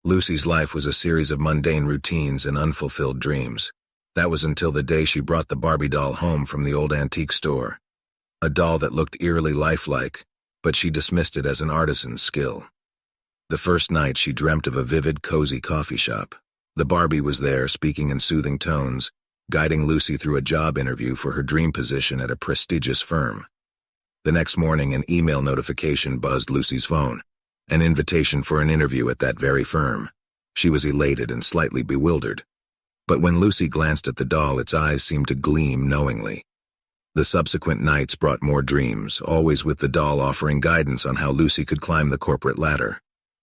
Lucy's life was a series of mundane routines and unfulfilled dreams. That was until the day she brought the Barbie doll home from the old antique store. A doll that looked eerily lifelike, but she dismissed it as an artisan's skill. The first night she dreamt of a vivid, cozy coffee shop. The Barbie was there, speaking in soothing tones, guiding Lucy through a job interview for her dream position at a prestigious firm. The next morning, an email notification buzzed Lucy's phone, an invitation for an interview at that very firm. She was elated and slightly bewildered. But when Lucy glanced at the doll, its eyes seemed to gleam knowingly. The subsequent nights brought more dreams, always with the doll offering guidance on how Lucy could climb the corporate ladder.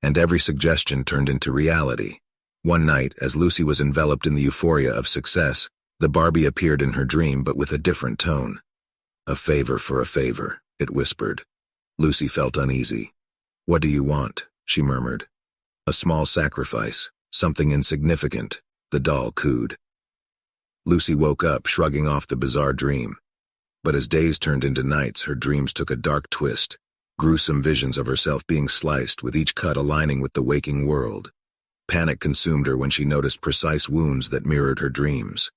And every suggestion turned into reality. One night, as Lucy was enveloped in the euphoria of success, the Barbie appeared in her dream, but with a different tone. "A favor for a favor," it whispered. Lucy felt uneasy. "What do you want?" she murmured. "A small sacrifice, something insignificant," the doll cooed. Lucy woke up, shrugging off the bizarre dream. But as days turned into nights, her dreams took a dark twist. Gruesome visions of herself being sliced, with each cut aligning with the waking world. Panic consumed her when she noticed precise wounds that mirrored her dreams.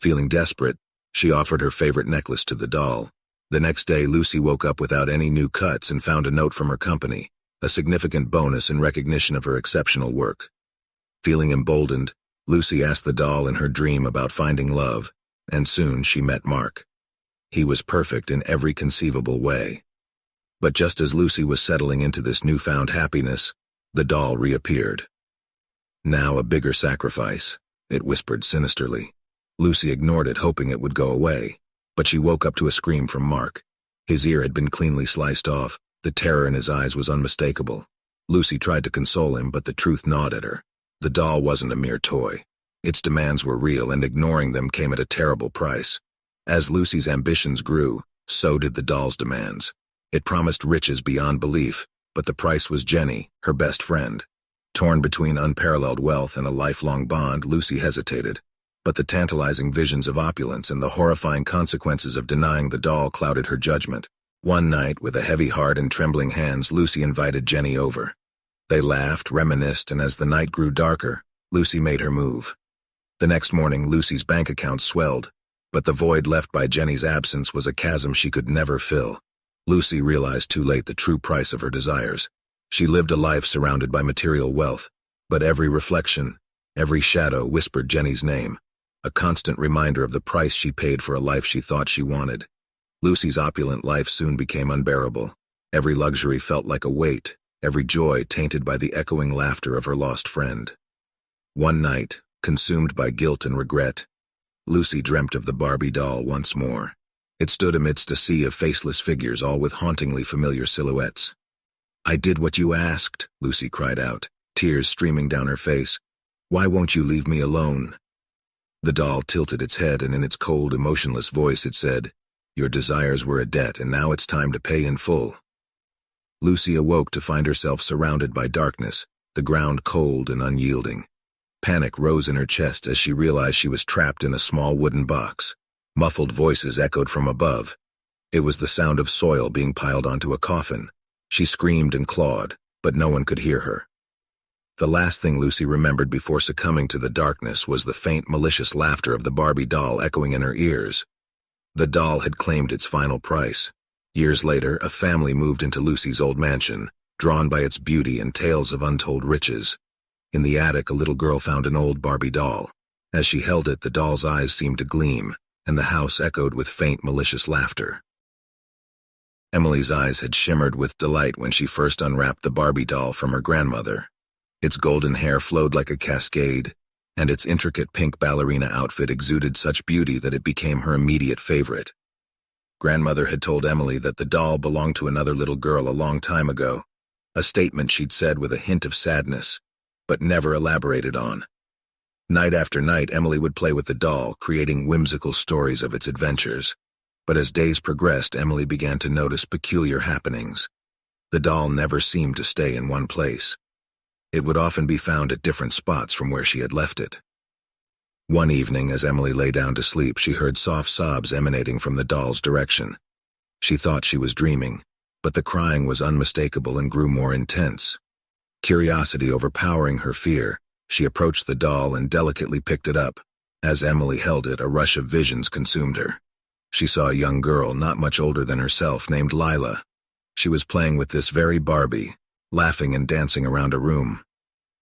Feeling desperate, she offered her favorite necklace to the doll. The next day, Lucy woke up without any new cuts and found a note from her company, a significant bonus in recognition of her exceptional work. Feeling emboldened, Lucy asked the doll in her dream about finding love, and soon she met Mark. He was perfect in every conceivable way. But just as Lucy was settling into this newfound happiness, the doll reappeared. "Now a bigger sacrifice," it whispered sinisterly. Lucy ignored it, hoping it would go away, but she woke up to a scream from Mark. His ear had been cleanly sliced off, the terror in his eyes was unmistakable. Lucy tried to console him, but the truth gnawed at her. The doll wasn't a mere toy. Its demands were real, and ignoring them came at a terrible price. As Lucy's ambitions grew, so did the doll's demands. It promised riches beyond belief, but the price was Jenny, her best friend. Torn between unparalleled wealth and a lifelong bond, Lucy hesitated. But the tantalizing visions of opulence and the horrifying consequences of denying the doll clouded her judgment. One night, with a heavy heart and trembling hands, Lucy invited Jenny over. They laughed, reminisced, and as the night grew darker, Lucy made her move. The next morning, Lucy's bank account swelled, but the void left by Jenny's absence was a chasm she could never fill. Lucy realized too late the true price of her desires. She lived a life surrounded by material wealth, but every reflection, every shadow whispered Jenny's name, a constant reminder of the price she paid for a life she thought she wanted. Lucy's opulent life soon became unbearable. Every luxury felt like a weight, every joy tainted by the echoing laughter of her lost friend. One night, consumed by guilt and regret, Lucy dreamt of the Barbie doll once more. It stood amidst a sea of faceless figures, all with hauntingly familiar silhouettes. "I did what you asked," Lucy cried out, tears streaming down her face. "Why won't you leave me alone?" The doll tilted its head, and in its cold, emotionless voice it said, "Your desires were a debt, and now it's time to pay in full." Lucy awoke to find herself surrounded by darkness, the ground cold and unyielding. Panic rose in her chest as she realized she was trapped in a small wooden box. Muffled voices echoed from above. It was the sound of soil being piled onto a coffin. She screamed and clawed, but no one could hear her. The last thing Lucy remembered before succumbing to the darkness was the faint, malicious laughter of the Barbie doll echoing in her ears. The doll had claimed its final price. Years later, a family moved into Lucy's old mansion, drawn by its beauty and tales of untold riches. In the attic, a little girl found an old Barbie doll. As she held it, the doll's eyes seemed to gleam, and the house echoed with faint, malicious laughter. Emily's eyes had shimmered with delight when she first unwrapped the Barbie doll from her grandmother. Its golden hair flowed like a cascade, and its intricate pink ballerina outfit exuded such beauty that it became her immediate favorite. Grandmother had told Emily that the doll belonged to another little girl a long time ago, a statement she'd said with a hint of sadness, but never elaborated on. Night after night, Emily would play with the doll, creating whimsical stories of its adventures. But as days progressed, Emily began to notice peculiar happenings. The doll never seemed to stay in one place. It would often be found at different spots from where she had left it. One evening, as Emily lay down to sleep, she heard soft sobs emanating from the doll's direction. She thought she was dreaming, but the crying was unmistakable and grew more intense. Curiosity overpowering her fear, she approached the doll and delicately picked it up. As Emily held it, a rush of visions consumed her. She saw a young girl not much older than herself named Lila. She was playing with this very Barbie, laughing and dancing around a room.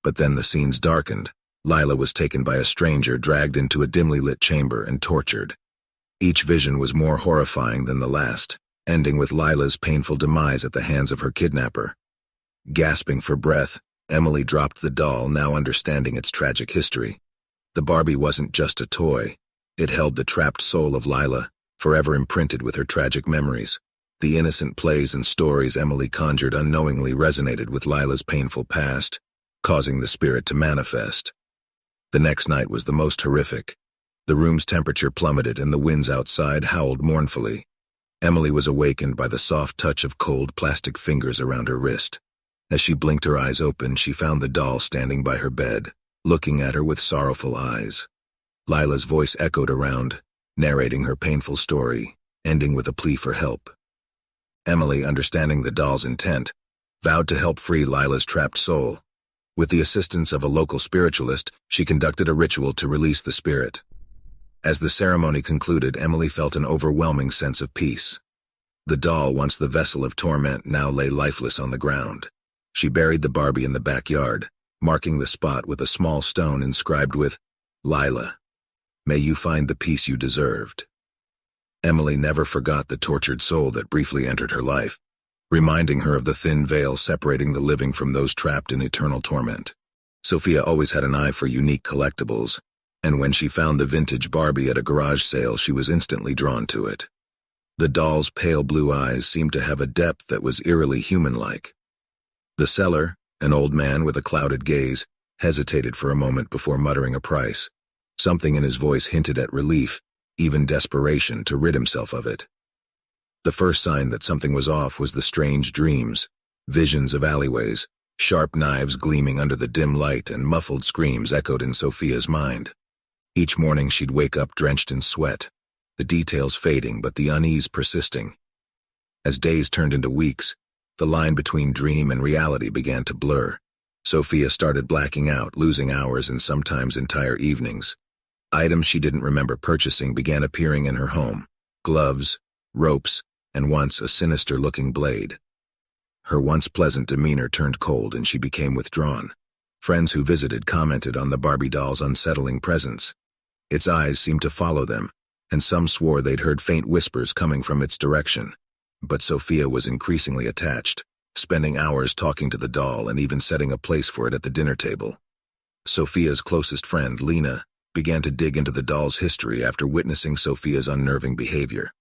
But then the scenes darkened. Lila was taken by a stranger, dragged into a dimly lit chamber, and tortured. Each vision was more horrifying than the last, ending with Lila's painful demise at the hands of her kidnapper. Gasping for breath, Emily dropped the doll, now understanding its tragic history. The Barbie wasn't just a toy. It held the trapped soul of Lila, forever imprinted with her tragic memories. The innocent plays and stories Emily conjured unknowingly resonated with Lila's painful past, causing the spirit to manifest. The next night was the most horrific. The room's temperature plummeted and the winds outside howled mournfully. Emily was awakened by the soft touch of cold plastic fingers around her wrist. As she blinked her eyes open, she found the doll standing by her bed, looking at her with sorrowful eyes. Lila's voice echoed around, narrating her painful story, ending with a plea for help. Emily, understanding the doll's intent, vowed to help free Lila's trapped soul. With the assistance of a local spiritualist, she conducted a ritual to release the spirit. As the ceremony concluded, Emily felt an overwhelming sense of peace. The doll, once the vessel of torment, now lay lifeless on the ground. She buried the Barbie in the backyard, marking the spot with a small stone inscribed with, "Lila, may you find the peace you deserved." Emily never forgot the tortured soul that briefly entered her life, reminding her of the thin veil separating the living from those trapped in eternal torment. Sophia always had an eye for unique collectibles, and when she found the vintage Barbie at a garage sale, she was instantly drawn to it. The doll's pale blue eyes seemed to have a depth that was eerily human-like. The seller, an old man with a clouded gaze, hesitated for a moment before muttering a price. Something in his voice hinted at relief, even desperation, to rid himself of it. The first sign that something was off was the strange dreams, visions of alleyways, sharp knives gleaming under the dim light, and muffled screams echoed in Sophia's mind. Each morning she'd wake up drenched in sweat, the details fading but the unease persisting. As days turned into weeks, the line between dream and reality began to blur. Sophia started blacking out, losing hours and sometimes entire evenings. Items she didn't remember purchasing began appearing in her home: gloves, ropes, and once a sinister-looking blade. Her once pleasant demeanor turned cold and she became withdrawn. Friends who visited commented on the Barbie doll's unsettling presence. Its eyes seemed to follow them, and some swore they'd heard faint whispers coming from its direction. But Sophia was increasingly attached, spending hours talking to the doll and even setting a place for it at the dinner table. Sophia's closest friend, Lena, began to dig into the doll's history after witnessing Sophia's unnerving behavior.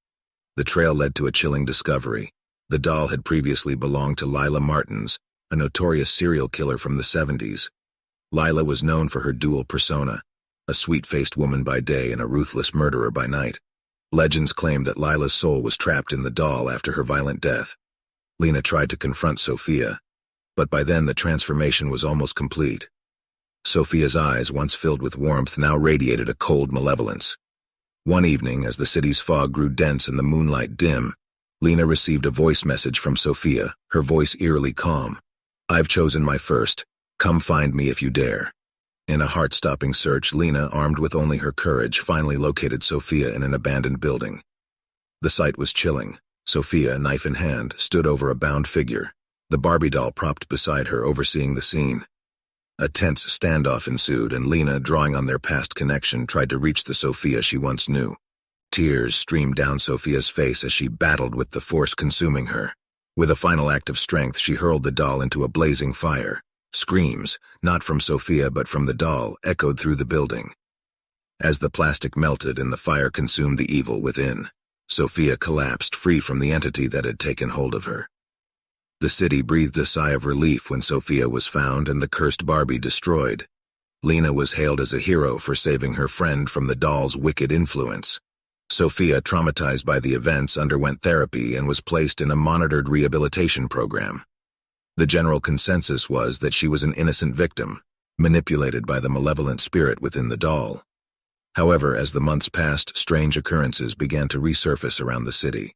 The trail led to a chilling discovery. The doll had previously belonged to Lila Martins, a notorious serial killer from the 70s. Lila was known for her dual persona, a sweet-faced woman by day and a ruthless murderer by night. Legends claimed that Lila's soul was trapped in the doll after her violent death. Lena tried to confront Sophia, but by then the transformation was almost complete. Sophia's eyes, once filled with warmth, now radiated a cold malevolence. One evening, as the city's fog grew dense and the moonlight dim, Lena received a voice message from Sophia, her voice eerily calm. "I've chosen my first. Come find me if you dare." In a heart-stopping search, Lena, armed with only her courage, finally located Sophia in an abandoned building. The sight was chilling. Sophia, knife in hand, stood over a bound figure, the Barbie doll propped beside her, overseeing the scene. A tense standoff ensued, and Lena, drawing on their past connection, tried to reach the Sophia she once knew. Tears streamed down Sophia's face as she battled with the force consuming her. With a final act of strength, she hurled the doll into a blazing fire. Screams, not from Sophia but from the doll, echoed through the building. As the plastic melted and the fire consumed the evil within, Sophia collapsed, free from the entity that had taken hold of her. The city breathed a sigh of relief when Sophia was found and the cursed Barbie destroyed. Lena was hailed as a hero for saving her friend from the doll's wicked influence. Sophia, traumatized by the events, underwent therapy and was placed in a monitored rehabilitation program. The general consensus was that she was an innocent victim, manipulated by the malevolent spirit within the doll. However, as the months passed, strange occurrences began to resurface around the city.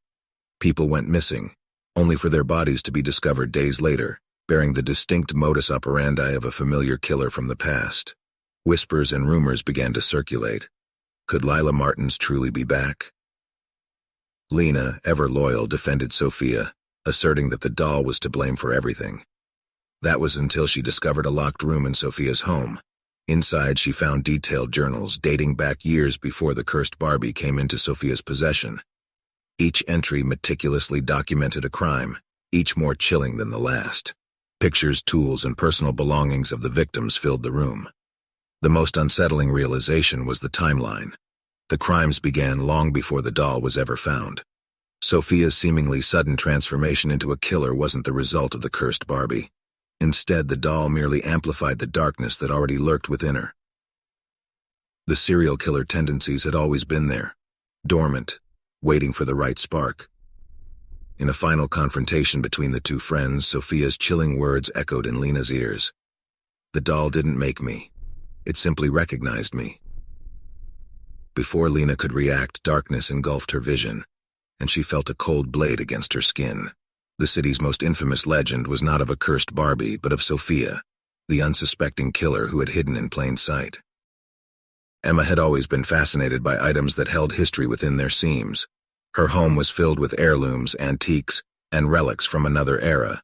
People went missing, only for their bodies to be discovered days later, bearing the distinct modus operandi of a familiar killer from the past. Whispers and rumors began to circulate. Could Lila Martins truly be back? Lena, ever loyal, defended Sophia, asserting that the doll was to blame for everything. That was until she discovered a locked room in Sophia's home. Inside, she found detailed journals dating back years before the cursed Barbie came into Sophia's possession. Each entry meticulously documented a crime, each more chilling than the last. Pictures, tools, and personal belongings of the victims filled the room. The most unsettling realization was the timeline. The crimes began long before the doll was ever found. Sophia's seemingly sudden transformation into a killer wasn't the result of the cursed Barbie. Instead, the doll merely amplified the darkness that already lurked within her. The serial killer tendencies had always been there, dormant, waiting for the right spark. In a final confrontation between the two friends, Sophia's chilling words echoed in Lena's ears. The doll didn't make me. It simply recognized me. Before Lena could react, darkness engulfed her vision, and she felt a cold blade against her skin. The city's most infamous legend was not of a cursed Barbie, but of Sophia, the unsuspecting killer who had hidden in plain sight. Emma had always been fascinated by items that held history within their seams. Her home was filled with heirlooms, antiques, and relics from another era.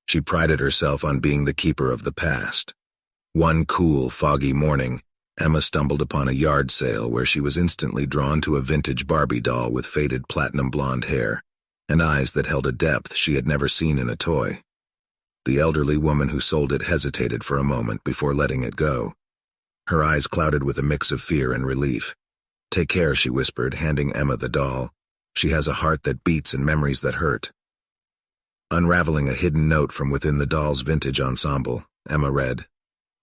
She prided herself on being the keeper of the past. One cool, foggy morning, Emma stumbled upon a yard sale where she was instantly drawn to a vintage Barbie doll with faded platinum blonde hair and eyes that held a depth she had never seen in a toy. The elderly woman who sold it hesitated for a moment before letting it go. Her eyes clouded with a mix of fear and relief. "Take care," she whispered, handing Emma the doll. "She has a heart that beats and memories that hurt." Unraveling a hidden note from within the doll's vintage ensemble, Emma read,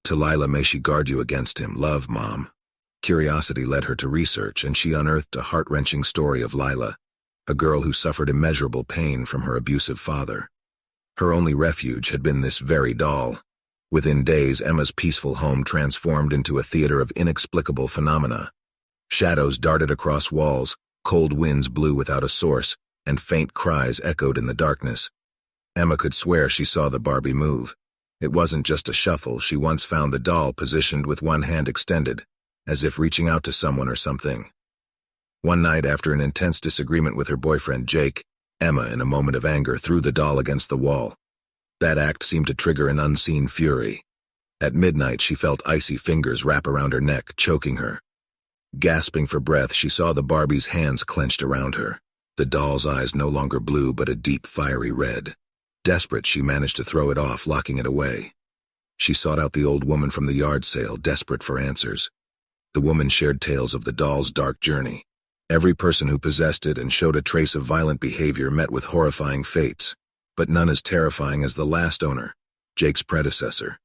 "To Lila, may she guard you against him. Love, Mom." Curiosity led her to research, and she unearthed a heart-wrenching story of Lila, a girl who suffered immeasurable pain from her abusive father. Her only refuge had been this very doll. Within days, Emma's peaceful home transformed into a theater of inexplicable phenomena. Shadows darted across walls, cold winds blew without a source, and faint cries echoed in the darkness. Emma could swear she saw the Barbie move. It wasn't just a shuffle. She once found the doll positioned with one hand extended, as if reaching out to someone or something. One night, after an intense disagreement with her boyfriend Jake, Emma, in a moment of anger, threw the doll against the wall. That act seemed to trigger an unseen fury. At midnight, she felt icy fingers wrap around her neck, choking her. Gasping for breath, she saw the Barbie's hands clenched around her. The doll's eyes no longer blue, but a deep, fiery red. Desperate, she managed to throw it off, locking it away. She sought out the old woman from the yard sale, desperate for answers. The woman shared tales of the doll's dark journey. Every person who possessed it and showed a trace of violent behavior met with horrifying fates, but none as terrifying as the last owner, Jake's predecessor.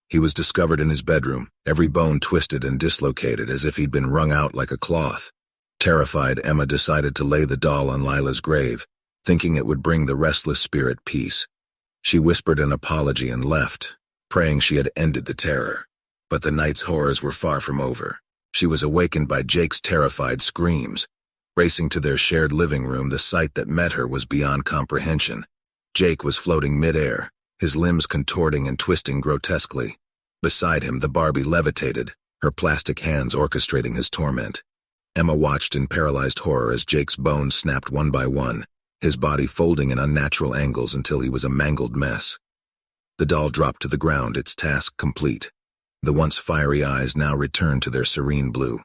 He was discovered in his bedroom, every bone twisted and dislocated as if he'd been wrung out like a cloth. Terrified, Emma decided to lay the doll on Lila's grave, thinking it would bring the restless spirit peace. She whispered an apology and left, praying she had ended the terror. But the night's horrors were far from over. She was awakened by Jake's terrified screams. Racing to their shared living room, the sight that met her was beyond comprehension. Jake was floating midair, his limbs contorting and twisting grotesquely. Beside him, the Barbie levitated, her plastic hands orchestrating his torment. Emma watched in paralyzed horror as Jake's bones snapped one by one, his body folding in unnatural angles until he was a mangled mess. The doll dropped to the ground, its task complete. The once fiery eyes now returned to their serene blue.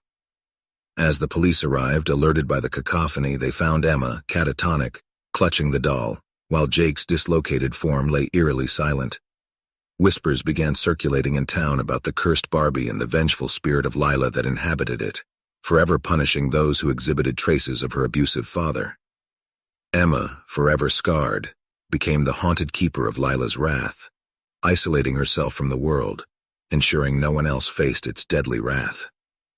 As the police arrived, alerted by the cacophony, they found Emma, catatonic, clutching the doll, while Jake's dislocated form lay eerily silent. Whispers began circulating in town about the cursed Barbie and the vengeful spirit of Lila that inhabited it, forever punishing those who exhibited traces of her abusive father. Emma, forever scarred, became the haunted keeper of Lila's wrath, isolating herself from the world, ensuring no one else faced its deadly wrath.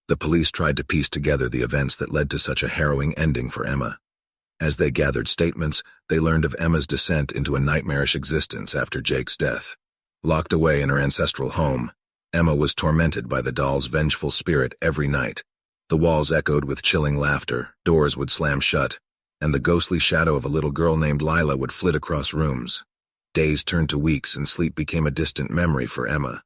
The police tried to piece together the events that led to such a harrowing ending for Emma. As they gathered statements, they learned of Emma's descent into a nightmarish existence after Jake's death. Locked away in her ancestral home, Emma was tormented by the doll's vengeful spirit every night. The walls echoed with chilling laughter, doors would slam shut, and the ghostly shadow of a little girl named Lila would flit across rooms. Days turned to weeks and sleep became a distant memory for Emma.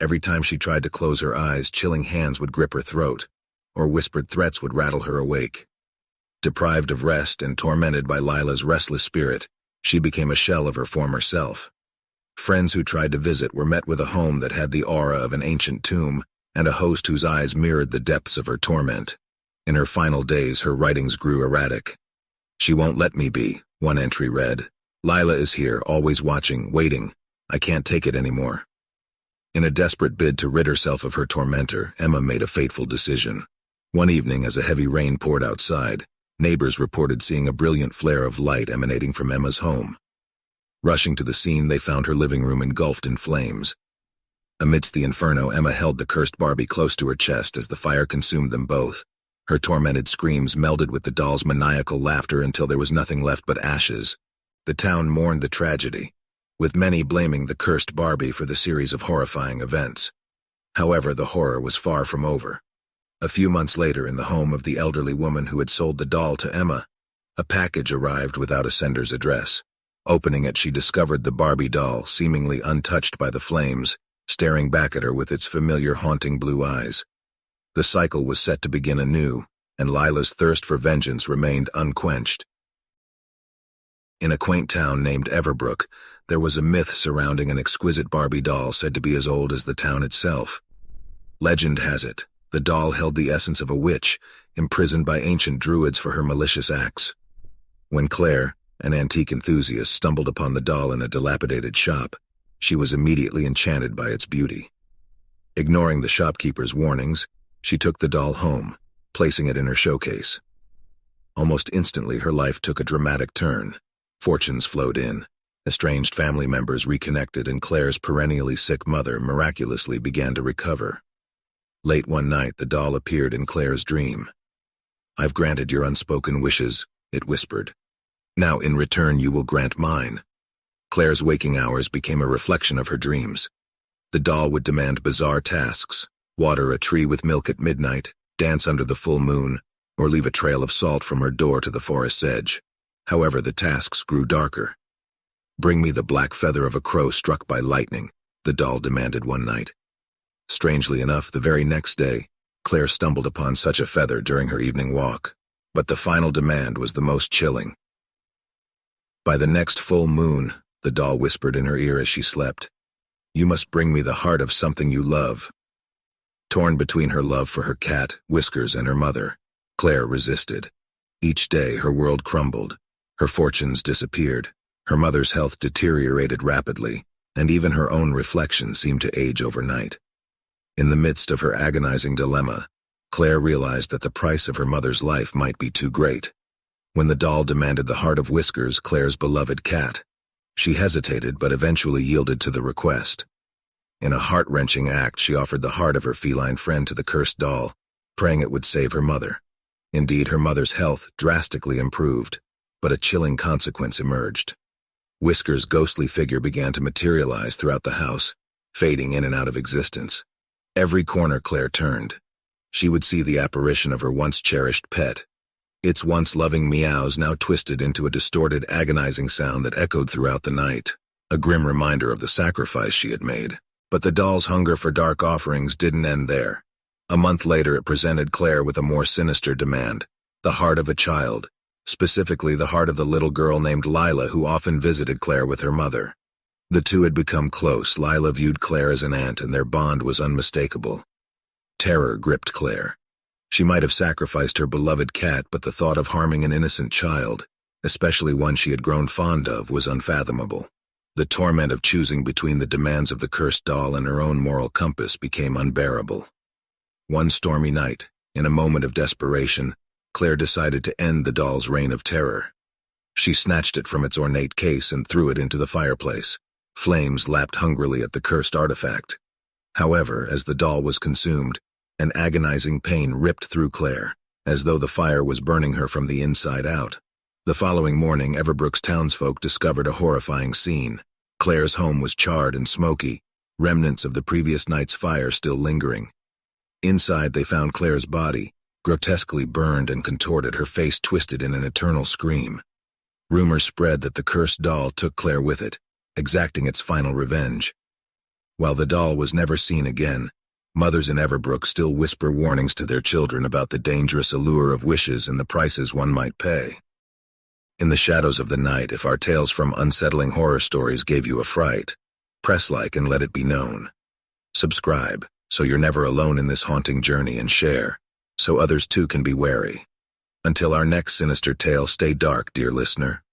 Every time she tried to close her eyes, chilling hands would grip her throat, or whispered threats would rattle her awake. Deprived of rest and tormented by Lila's restless spirit, she became a shell of her former self. Friends who tried to visit were met with a home that had the aura of an ancient tomb and a host whose eyes mirrored the depths of her torment. In her final days, her writings grew erratic. "She won't let me be," one entry read. "Lila is here, always watching, waiting. I can't take it anymore." In a desperate bid to rid herself of her tormentor, Emma made a fateful decision. One evening, as a heavy rain poured outside, neighbors reported seeing a brilliant flare of light emanating from Emma's home. Rushing to the scene, they found her living room engulfed in flames. Amidst the inferno, Emma held the cursed Barbie close to her chest as the fire consumed them both. Her tormented screams melded with the doll's maniacal laughter until there was nothing left but ashes. The town mourned the tragedy, with many blaming the cursed Barbie for the series of horrifying events. However, the horror was far from over. A few months later, in the home of the elderly woman who had sold the doll to Emma, a package arrived without a sender's address. Opening it, she discovered the Barbie doll, seemingly untouched by the flames, staring back at her with its familiar haunting blue eyes. The cycle was set to begin anew, and Lila's thirst for vengeance remained unquenched. In a quaint town named Everbrook, there was a myth surrounding an exquisite Barbie doll said to be as old as the town itself. Legend has it, the doll held the essence of a witch, imprisoned by ancient druids for her malicious acts. When Claire, an antique enthusiast, stumbled upon the doll in a dilapidated shop, she was immediately enchanted by its beauty. Ignoring the shopkeeper's warnings, she took the doll home, placing it in her showcase. Almost instantly, her life took a dramatic turn. Fortunes flowed in. Estranged family members reconnected, and Claire's perennially sick mother miraculously began to recover. Late one night, the doll appeared in Claire's dream. "I've granted your unspoken wishes," it whispered. "Now in return you will grant mine." Claire's waking hours became a reflection of her dreams. The doll would demand bizarre tasks: water a tree with milk at midnight, dance under the full moon, or leave a trail of salt from her door to the forest's edge. However, the tasks grew darker. "Bring me the black feather of a crow struck by lightning," the doll demanded one night. Strangely enough, the very next day, Claire stumbled upon such a feather during her evening walk. But the final demand was the most chilling. "By the next full moon," the doll whispered in her ear as she slept, "you must bring me the heart of something you love." Torn between her love for her cat, Whiskers, and her mother, Claire resisted. Each day, her world crumbled. Her fortunes disappeared. Her mother's health deteriorated rapidly, and even her own reflection seemed to age overnight. In the midst of her agonizing dilemma, Claire realized that the price of her mother's life might be too great. When the doll demanded the heart of Whiskers, Claire's beloved cat, she hesitated but eventually yielded to the request. In a heart-wrenching act, she offered the heart of her feline friend to the cursed doll, praying it would save her mother. Indeed, her mother's health drastically improved, but a chilling consequence emerged. Whiskers' ghostly figure began to materialize throughout the house, fading in and out of existence. Every corner Claire turned, she would see the apparition of her once-cherished pet. Its once loving meows now twisted into a distorted, agonizing sound that echoed throughout the night, a grim reminder of the sacrifice she had made. But the doll's hunger for dark offerings didn't end there. A month later, it presented Claire with a more sinister demand: the heart of a child, specifically the heart of the little girl named Lila who often visited Claire with her mother. The two had become close. Lila viewed Claire as an aunt, and their bond was unmistakable. Terror gripped Claire. She might have sacrificed her beloved cat, but the thought of harming an innocent child, especially one she had grown fond of, was unfathomable. The torment of choosing between the demands of the cursed doll and her own moral compass became unbearable. One stormy night, in a moment of desperation, Claire decided to end the doll's reign of terror. She snatched it from its ornate case and threw it into the fireplace. Flames lapped hungrily at the cursed artifact. However, as the doll was consumed, an agonizing pain ripped through Claire, as though the fire was burning her from the inside out. The following morning, Everbrook's townsfolk discovered a horrifying scene. Claire's home was charred and smoky, remnants of the previous night's fire still lingering. Inside, they found Claire's body, grotesquely burned and contorted, her face twisted in an eternal scream. Rumors spread that the cursed doll took Claire with it, exacting its final revenge. While the doll was never seen again, mothers in Everbrook still whisper warnings to their children about the dangerous allure of wishes and the prices one might pay. In the shadows of the night, if our tales from unsettling horror stories gave you a fright, press like and let it be known. Subscribe, so you're never alone in this haunting journey, and share, so others too can be wary. Until our next sinister tale, stay dark, dear listener.